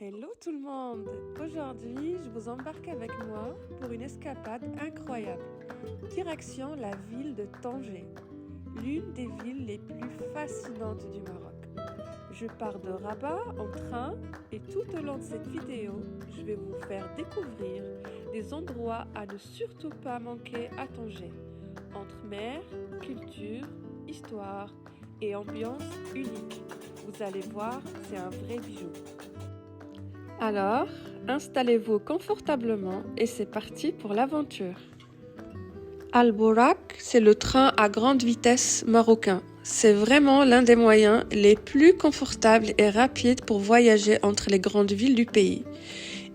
Hello tout le monde! Aujourd'hui, je vous embarque avec moi pour une escapade incroyable. Direction la ville de Tanger, l'une des villes les plus fascinantes du Maroc. Je pars de Rabat en train et tout au long de cette vidéo, je vais vous faire découvrir des endroits à ne surtout pas manquer à Tanger. Entre mer, culture, histoire et ambiance unique. Vous allez voir, c'est un vrai bijou. Alors, installez-vous confortablement et c'est parti pour l'aventure. Al Bourak, c'est le train à grande vitesse marocain. C'est vraiment l'un des moyens les plus confortables et rapides pour voyager entre les grandes villes du pays.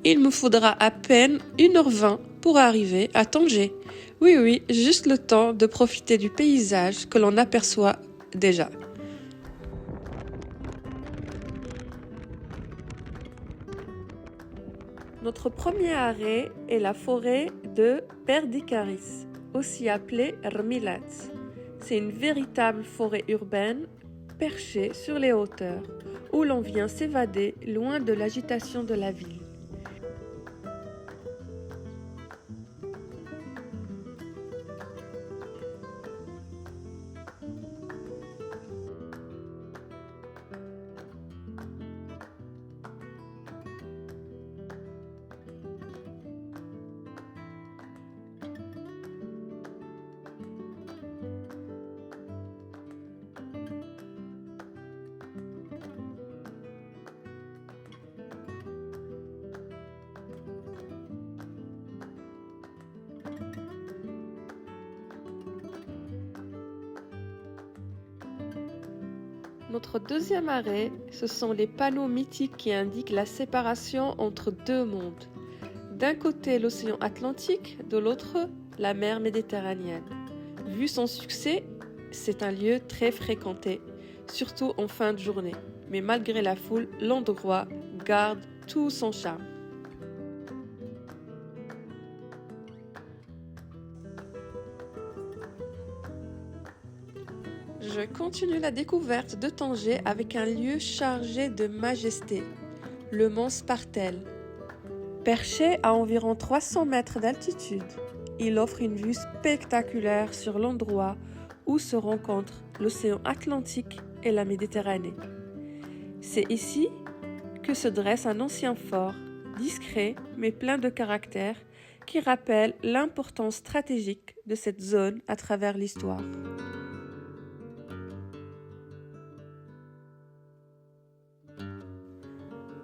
Il me faudra à peine 1h20 pour arriver à Tanger. Oui, juste le temps de profiter du paysage que l'on aperçoit déjà. Notre premier arrêt est la forêt de Perdikaris, aussi appelée Rmilat. C'est une véritable forêt urbaine perchée sur les hauteurs, où l'on vient s'évader loin de l'agitation de la ville. Notre deuxième arrêt, ce sont les panneaux mythiques qui indiquent la séparation entre deux mondes. D'un côté l'océan Atlantique, de l'autre la mer Méditerranéenne. Vu son succès, c'est un lieu très fréquenté, surtout en fin de journée. Mais malgré la foule, l'endroit garde tout son charme. Je continue la découverte de Tanger avec un lieu chargé de majesté, le mont Spartel. Perché à environ 300 mètres d'altitude, il offre une vue spectaculaire sur l'endroit où se rencontrent l'océan Atlantique et la Méditerranée. C'est ici que se dresse un ancien fort, discret mais plein de caractère, qui rappelle l'importance stratégique de cette zone à travers l'histoire.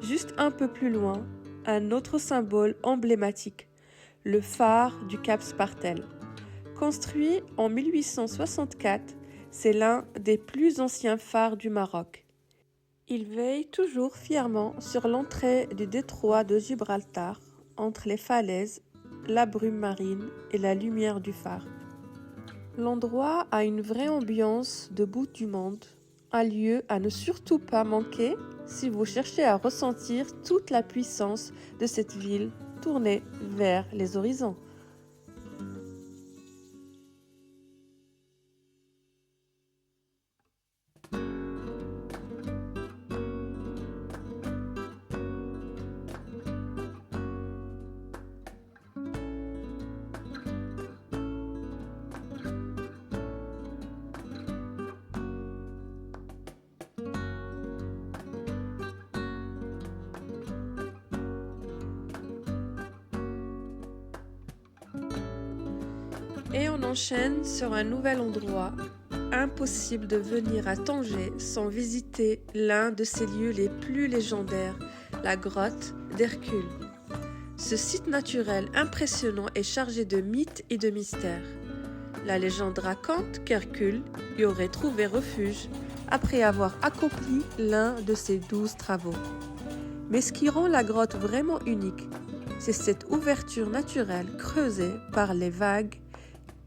Juste un peu plus loin, un autre symbole emblématique, le phare du Cap Spartel. Construit en 1864, c'est l'un des plus anciens phares du Maroc. Il veille toujours fièrement sur l'entrée du détroit de Gibraltar, entre les falaises, la brume marine et la lumière du phare. L'endroit a une vraie ambiance de bout du monde, un lieu à ne surtout pas manquer si vous cherchez à ressentir toute la puissance de cette ville tournée vers les horizons. Et on enchaîne sur un nouvel endroit. Impossible de venir à Tanger sans visiter l'un de ses lieux les plus légendaires, la grotte d'Hercule. Ce site naturel impressionnant est chargé de mythes et de mystères. La légende raconte qu'Hercule y aurait trouvé refuge après avoir accompli l'un de ses 12 travaux. Mais ce qui rend la grotte vraiment unique, c'est cette ouverture naturelle creusée par les vagues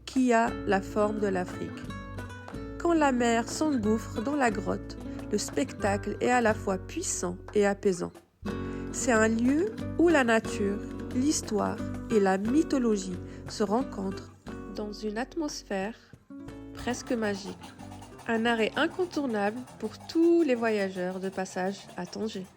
qui a la forme de l'Afrique. Quand la mer s'engouffre dans la grotte, le spectacle est à la fois puissant et apaisant. C'est un lieu où la nature, l'histoire et la mythologie se rencontrent dans une atmosphère presque magique. Un arrêt incontournable pour tous les voyageurs de passage à Tanger.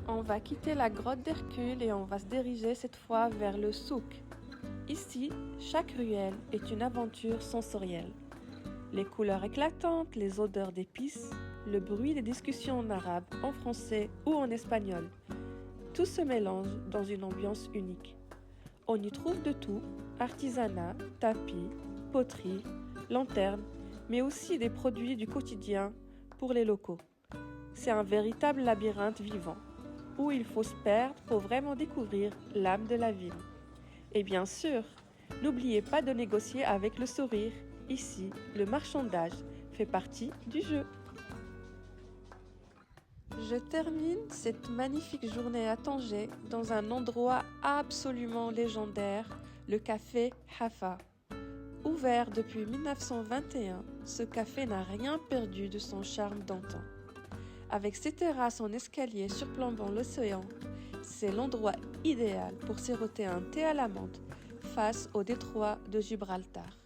On va quitter la grotte d'Hercule et on va se diriger cette fois vers le souk. Ici, chaque ruelle est une aventure sensorielle. Les couleurs éclatantes, les odeurs d'épices, le bruit des discussions en arabe, en français ou en espagnol. Tout se mélange dans une ambiance unique. On y trouve de tout, artisanat, tapis, poterie, lanternes, mais aussi des produits du quotidien pour les locaux. C'est un véritable labyrinthe vivant, où il faut se perdre pour vraiment découvrir l'âme de la ville. Et bien sûr, n'oubliez pas de négocier avec le sourire. Ici, le marchandage fait partie du jeu. Je termine cette magnifique journée à Tanger dans un endroit absolument légendaire, le café Hafa. Ouvert depuis 1921, ce café n'a rien perdu de son charme d'antan. Avec ses terrasses en escalier surplombant l'océan, c'est l'endroit idéal pour siroter un thé à la menthe face au détroit de Gibraltar.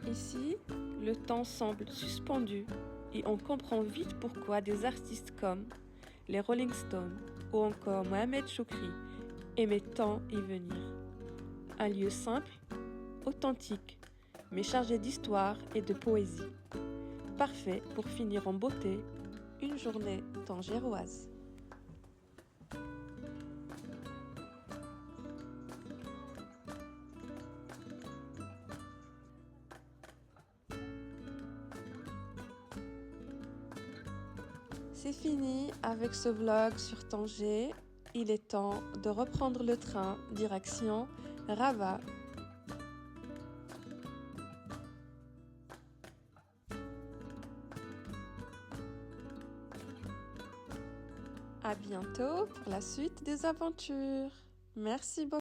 Ici, le temps semble suspendu et on comprend vite pourquoi des artistes comme les Rolling Stones ou encore Mohamed Choukri aimaient tant y venir. Un lieu simple, authentique, mais chargé d'histoire et de poésie. Parfait pour finir en beauté une journée tangéroise. C'est fini avec ce vlog sur Tanger. Il est temps de reprendre le train direction Rabat. À bientôt pour la suite des aventures. Merci beaucoup.